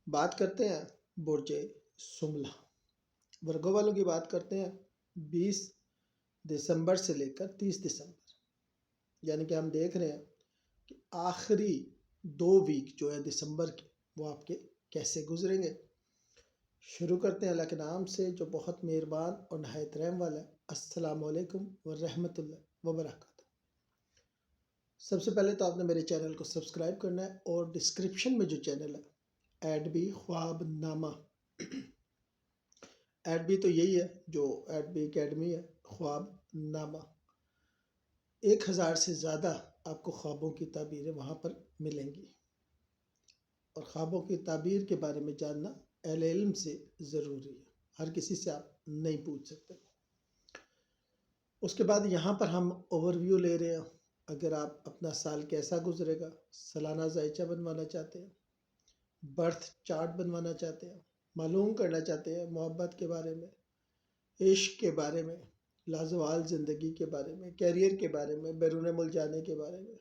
بات کرتے ہیں برج سملہ، ورگو والوں کی بات کرتے ہیں 20 دسمبر سے لے کر 30 دسمبر، یعنی کہ ہم دیکھ رہے ہیں کہ آخری 2 ویک جو ہے دسمبر کے وہ آپ کے کیسے گزریں گے۔ شروع کرتے ہیں اللہ کے نام سے جو بہت مہربان اور نہایت رحم والا ہے۔ السلام علیکم ورحمۃ اللہ وبرکاتہ۔ سب سے پہلے تو آپ نے میرے چینل کو سبسکرائب کرنا ہے، اور ڈسکرپشن میں جو چینل ہے ایڈ بی خواب نامہ، ایڈ بی تو یہی ہے جو ایڈ بی اکیڈمی ہے، خواب نامہ 1000 سے زیادہ آپ کو خوابوں کی تعبیریں وہاں پر ملیں گی، اور خوابوں کی تعبیر کے بارے میں جاننا اہل علم سے ضروری ہے، ہر کسی سے آپ نہیں پوچھ سکتے۔ اس کے بعد یہاں پر ہم اوور ویو لے رہے ہیں، اگر آپ اپنا سال کیسا گزرے گا، سالانہ ذائچہ بنوانا چاہتے ہیں، برتھ چارٹ بنوانا چاہتے ہیں، معلوم کرنا چاہتے ہیں محبت کے بارے میں، عشق کے بارے میں، لازوال زندگی کے بارے میں، کیریئر کے بارے میں، بیرون ملک جانے کے بارے میں،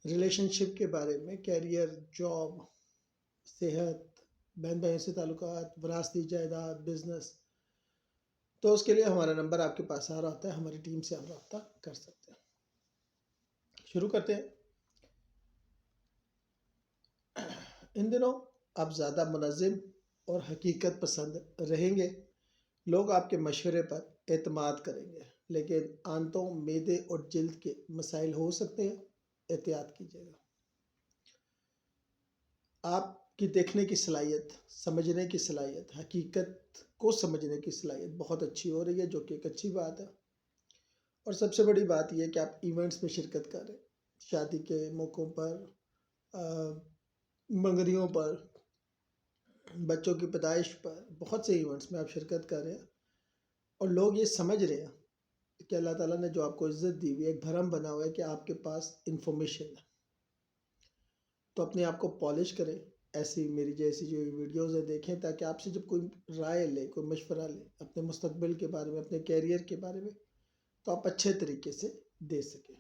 ریلیشن شپ کے بارے میں، کیریئر، جاب، صحت، بہن بھائیوں سے تعلقات، وراثتی جائیداد، بزنس، تو اس کے لیے ہمارا نمبر آپ کے پاس آ رہا ہوتا ہے، ہماری ٹیم سے آپ رابطہ کر سکتے ہیں۔ شروع کرتے ہیں۔ ان دنوں آپ زیادہ منظم اور حقیقت پسند رہیں گے، لوگ آپ کے مشورے پر اعتماد کریں گے، لیکن آنتوں، معدے اور جلد کے مسائل ہو سکتے ہیں، احتیاط کیجیے گا۔ آپ کی دیکھنے کی صلاحیت، سمجھنے کی صلاحیت، حقیقت کو سمجھنے کی صلاحیت بہت اچھی ہو رہی ہے، جو کہ ایک اچھی بات ہے۔ اور سب سے بڑی بات یہ ہے کہ آپ ایونٹس میں شرکت کر رہے ہیں، شادی کے موقعوں پر، منگنیوں پر، بچوں کی پیدائش پر، بہت سے ایونٹس میں آپ شرکت کر رہے ہیں، اور لوگ یہ سمجھ رہے ہیں کہ اللہ تعالیٰ نے جو آپ کو عزت دی ہوئی ہے، ایک بھرم بنا ہوا ہے کہ آپ کے پاس انفارمیشن ہے، تو اپنے آپ کو پالش کریں، ایسی میری جیسی جو ویڈیوز ہیں دیکھیں، تاکہ آپ سے جب کوئی رائے لے، کوئی مشورہ لے اپنے مستقبل کے بارے میں، اپنے کیریئر کے بارے میں، تو آپ اچھے طریقے سے دے سکیں۔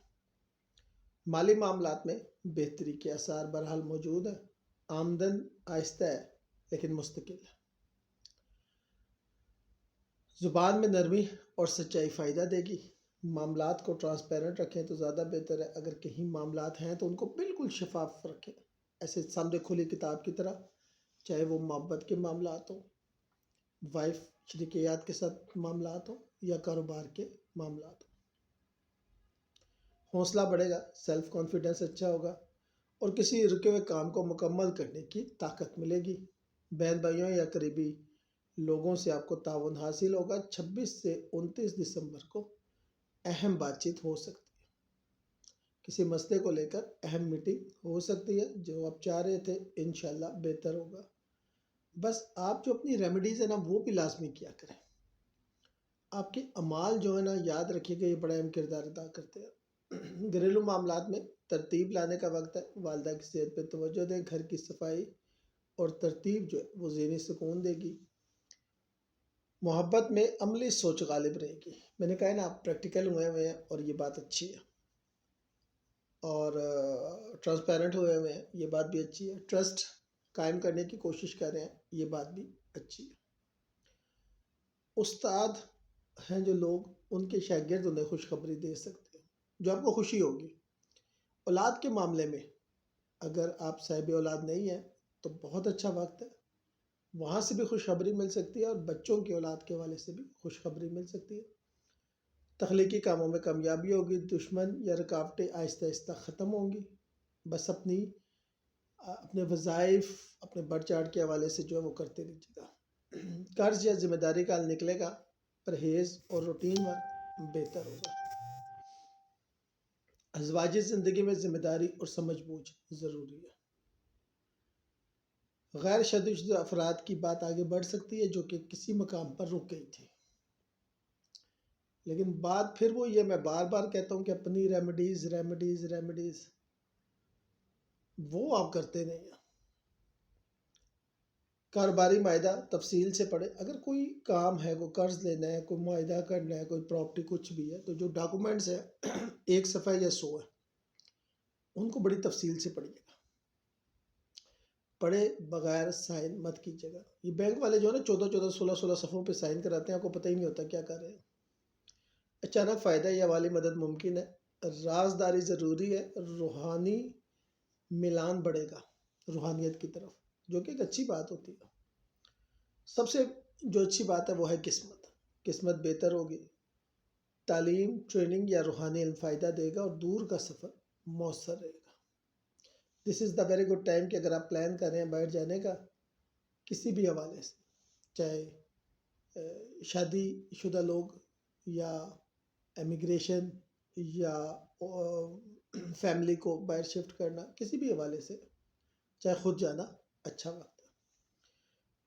مالی معاملات میں بہتری کے آثار بہرحال موجود ہیں، آمدن آہستہ ہے لیکن مستقل ہے۔ زبان میں نرمی اور سچائی فائدہ دے گی۔ معاملات کو ٹرانسپیرنٹ رکھیں تو زیادہ بہتر ہے، اگر کہیں معاملات ہیں تو ان کو بالکل شفاف رکھیں، ایسے سامنے کھلی کتاب کی طرح، چاہے وہ محبت کے معاملات ہوں، وائف شریکیات کے ساتھ معاملات ہوں، یا کاروبار کے معاملات ہوں۔ حوصلہ بڑھے گا، سیلف کانفیڈنس اچھا ہوگا، اور کسی رکے ہوئے کام کو مکمل کرنے کی طاقت ملے گی۔ بہن بھائیوں یا قریبی لوگوں سے آپ کو تعاون حاصل ہوگا۔ 26 سے 29 دسمبر کو اہم بات چیت ہو سکتی ہے، کسی مسئلے کو لے کر اہم میٹنگ ہو سکتی ہے، جو آپ چاہ رہے تھے انشاءاللہ بہتر ہوگا۔ بس آپ جو اپنی ریمیڈیز ہیں نا، وہ بھی لازمی کیا کریں۔ آپ کے اعمال جو ہے نا، یاد رکھیے گا، یہ بڑا اہم کردار ادا کرتے ہیں۔ گھریلو معاملات میں ترتیب لانے کا وقت ہے، والدہ کی صحت پہ توجہ دیں، گھر کی صفائی اور ترتیب جو ہے وہ ذہنی سکون دے گی۔ محبت میں عملی سوچ غالب رہے گی، میں نے کہا ہے نا، آپ پریکٹیکل ہوئے ہیں اور یہ بات اچھی ہے، اور ٹرانسپیرنٹ ہوئے ہیں، یہ بات بھی اچھی ہے، ٹرسٹ قائم کرنے کی کوشش کر رہے ہیں، یہ بات بھی اچھی ہے۔ استاد ہیں جو لوگ، ان کے شاگرد انہیں خوشخبری دے سکتے ہیں جو آپ کو خوشی ہوگی۔ اولاد کے معاملے میں اگر آپ صاحب اولاد نہیں ہیں تو بہت اچھا وقت ہے، وہاں سے بھی خوشخبری مل سکتی ہے، اور بچوں کی اولاد کے حوالے سے بھی خوشخبری مل سکتی ہے۔ تخلیقی کاموں میں کامیابی ہوگی، دشمن یا رکاوٹیں آہستہ آہستہ ختم ہوں گی۔ بس اپنے وظائف، اپنے برتھ چارٹ کے حوالے سے جو ہے وہ کرتے رہیے گا۔ قرض یا ذمہ داری کا حل نکلے گا، پرہیز اور روٹین ورک بہتر ہوگا۔ ازواجی زندگی میں ذمہ داری اور سمجھ بوجھ ضروری ہے۔ غیر شادی شدہ افراد کی بات آگے بڑھ سکتی ہے جو کہ کسی مقام پر رک گئی تھی، لیکن بات پھر وہ یہ میں بار بار کہتا ہوں کہ اپنی ریمیڈیز وہ آپ کرتے نہیں ہیں۔ کاروباری معاہدہ تفصیل سے پڑھے، اگر کوئی کام ہے، کوئی قرض لینا ہے، کوئی معاہدہ کرنا ہے، کوئی پراپرٹی کچھ بھی ہے، تو جو ڈاکومنٹس ہیں 1 صفحہ یا 100 ہے، ان کو بڑی تفصیل سے پڑھیے گا۔ پڑھے بغیر سائن مت کیجیے گا. یہ بینک والے جو ہے نا 14 16 16 صفحوں پہ سائن کراتے ہیں، آپ کو پتہ ہی نہیں ہوتا کیا کر رہے ہیں. اچانک فائدہ یا والی مدد ممکن ہے. رازداری ضروری ہے. روحانی میلان بڑھے گا روحانیت کی طرف، جو کہ ایک اچھی بات ہوتی ہے. سب سے جو اچھی بات ہے وہ ہے قسمت بہتر ہوگی. تعلیم، ٹریننگ یا روحانی علم فائدہ دے گا اور دور کا سفر مؤثر رہے گا. دس از دا ویری گڈ ٹائم کہ اگر آپ پلان کر رہے ہیں بیٹھ جانے کا کسی بھی حوالے سے، چاہے شادی شدہ لوگ یا امیگریشن یا فیملی کو باہر شفٹ کرنا، کسی بھی حوالے سے چاہے خود جانا اچھا وقت ہے.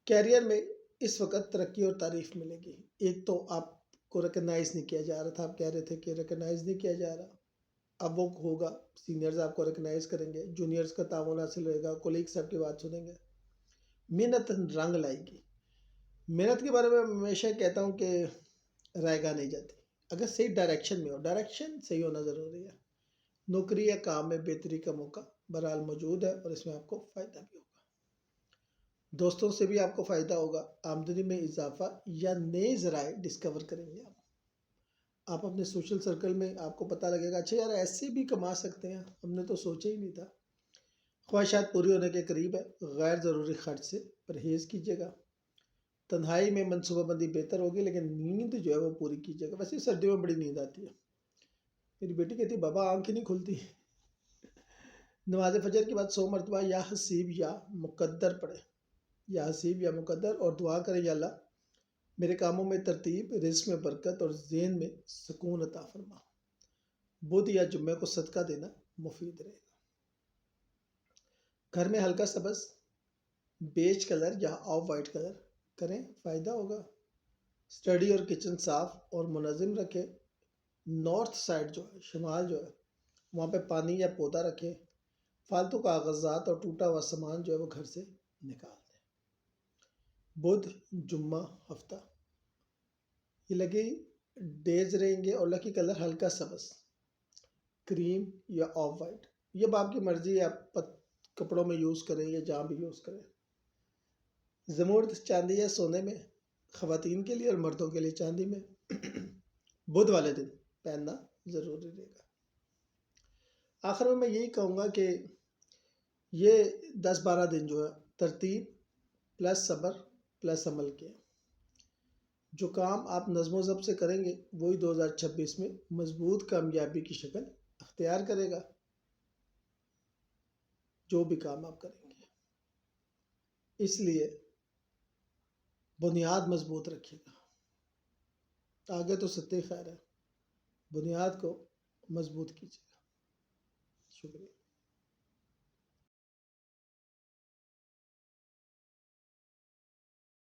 کیریئر میں اس وقت ترقی اور تعریف ملے گی. ایک تو آپ کو ریکگنائز نہیں کیا جا رہا تھا، آپ کہہ رہے تھے کہ ریکگنائز نہیں کیا جا رہا، اب وہ ہوگا. سینئرز آپ کو ریکگنائز کریں گے، جونیئرز کا تعاون حاصل ہوئے گا، کولیگز آپ کی بات سنیں گے. محنت رنگ لائے گی. محنت کے بارے میں ہمیشہ کہتا ہوں کہ رائے گاہ نہیں جاتی اگر صحیح ڈائریکشن میں ہو. ڈائریکشن صحیح ہونا ضروری ہے. نوکری یا کام میں بہتری کا موقع بہرحال موجود ہے اور اس میں آپ کو فائدہ بھی ہوگا. دوستوں سے بھی آپ کو فائدہ ہوگا. آمدنی میں اضافہ یا نئے ذرائع ڈسکور کریں گے آپ اپنے سوشل سرکل میں. آپ کو پتہ لگے گا اچھا یار ایسے بھی کما سکتے ہیں، ہم نے تو سوچا ہی نہیں تھا. خواہشات پوری ہونے کے قریب ہے. غیر ضروری خرچ سے پرہیز کیجیے گا. تنہائی میں منصوبہ بندی بہتر ہوگی، لیکن نیند جو ہے وہ پوری کیجیے گا. ویسے سردیوں میں بڑی نیند آتی ہے. میری بیٹی کہتی ہے بابا آنکھ ہی نہیں کھلتی. نماز فجر کے بعد 100 مرتبہ یا حسیب یا مقدر پڑھے، یا حسیب یا مقدر، اور دعا کرے یا اللہ میرے کاموں میں ترتیب، رزق میں برکت اور ذہن میں سکون عطا فرما. بدھ یا جمعہ کو صدقہ دینا مفید رہے گا. گھر میں ہلکا سبز بیج کلر یا آف وائٹ کلر کریں، فائدہ ہوگا. اسٹڈی اور کچن صاف اور منظم رکھیں. نارتھ سائڈ جو ہے، شمال جو ہے، وہاں پہ پانی یا پودا رکھیں. فالتو کاغذات اور ٹوٹا ہوا سامان جو ہے وہ گھر سے نکال دیں. بدھ جمعہ ہفتہ یہ لگی ڈیز رہیں گے اور لکی کلر ہلکا سبز، کریم یا آف وائٹ. یہ اب آپ کی مرضی ہے، آپ کپڑوں میں یوز کریں یا جہاں بھی یوز کریں. زمرد چاندی یا سونے میں خواتین کے لیے اور مردوں کے لیے چاندی میں. بدھ والے دن پہننا ضروری رہے گا. آخر میں یہی کہوں گا کہ یہ 10-12 دن جو ہے ترتیب پلس صبر پلس عمل کے، جو کام آپ نظم و ضبط سے کریں گے وہی 2026 میں مضبوط کامیابی کی شکل اختیار کرے گا. جو بھی کام آپ کریں گے، اس لیے بنیاد مضبوط رکھیے گا. آگے تو ستہ خیر ہے، بنیاد کو مضبوط کیجیے گا. شکریہ.